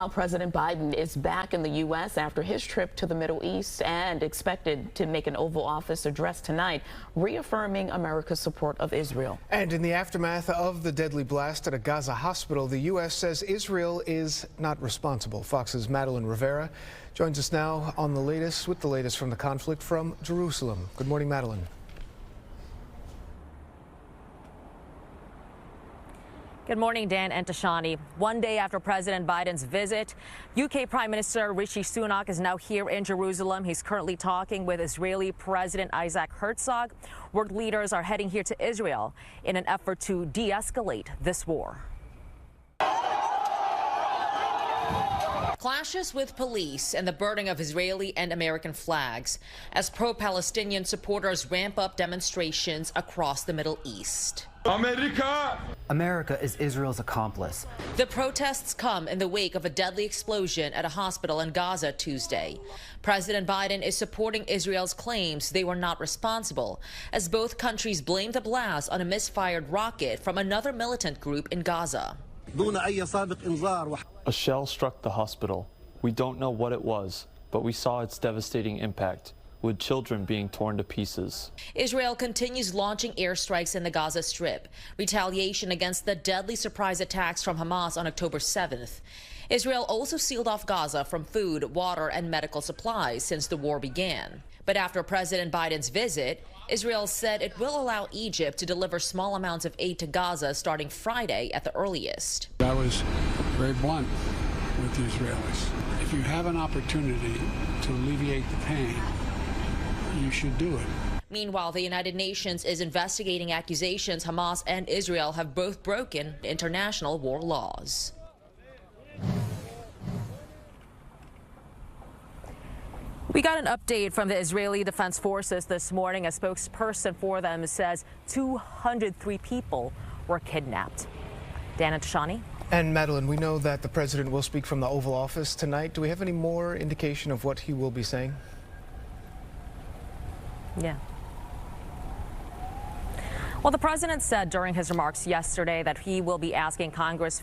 President Biden is back in the U.S. after his trip to the Middle East and expected to make an Oval Office address tonight, reaffirming America's support of Israel. And in the aftermath of the deadly blast at a Gaza hospital, the U.S. says Israel is not responsible. Fox's Madeline Rivera joins us now on the latest with the latest from the conflict from Jerusalem. Good morning, Madeline. Good morning, Dan and Tashani. One day after President Biden's visit, UK Prime Minister Rishi Sunak is now here in Jerusalem. He's currently talking with Israeli President Isaac Herzog. World leaders are heading here to Israel in an effort to de-escalate this war. Clashes with police and the burning of Israeli and American flags as pro-Palestinian supporters ramp up demonstrations across the Middle East. America is Israel's accomplice. The protests come in the wake of a deadly explosion at a hospital in Gaza Tuesday. President Biden is supporting Israel's claims they were not responsible, as both countries blame the blast on a misfired rocket from another militant group in Gaza. A shell struck the hospital. We don't know what it was, but we saw its devastating impact, with children being torn to pieces. Israel continues launching airstrikes in the Gaza Strip, retaliation against the deadly surprise attacks from Hamas on October 7th. Israel also sealed off Gaza from food, water, and medical supplies since the war began. But after President Biden's visit, Israel said it will allow Egypt to deliver small amounts of aid to Gaza starting Friday at the earliest. I was very blunt with the Israelis. If you have an opportunity to alleviate the pain, you should do it. Meanwhile, the United Nations is investigating accusations Hamas and Israel have both broken international war laws. We got an update from the Israeli Defense Forces this morning. A spokesperson for them says 203 people were kidnapped. Dan and Tashani. And Madeline, we know that the president will speak from the Oval Office tonight. Do we have any more indication of what he will be saying? Yeah. Well, the president said during his remarks yesterday that he will be asking Congress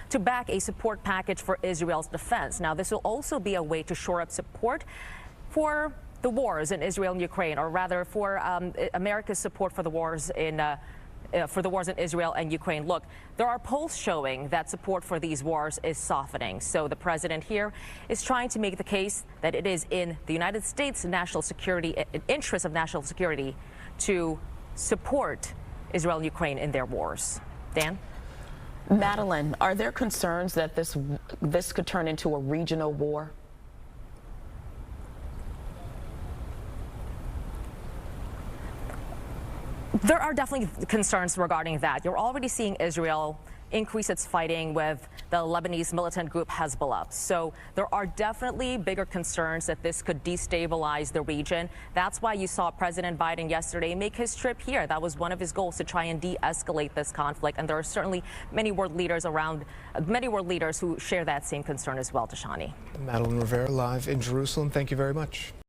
to back a support package for Israel's defense. Now, this will also be a way to shore up support for the wars in Israel and Ukraine, or rather for America's support for the wars in Israel and Ukraine. Look, there are polls showing that support for these wars is softening. So the president here is trying to make the case that it is in the United States' national security, interest of national security, to support Israel and Ukraine in their wars. Dan? Madeline, are there concerns that this could turn into a regional war? There are definitely concerns regarding that. You're already seeing Israel increase its fighting with the Lebanese militant group Hezbollah. So there are definitely bigger concerns that this could destabilize the region. That's why you saw President Biden yesterday make his trip here. That was one of his goals, to try and de-escalate this conflict. And there are certainly many world leaders who share that same concern as well, Tashani. Madeline Rivera live in Jerusalem. Thank you very much.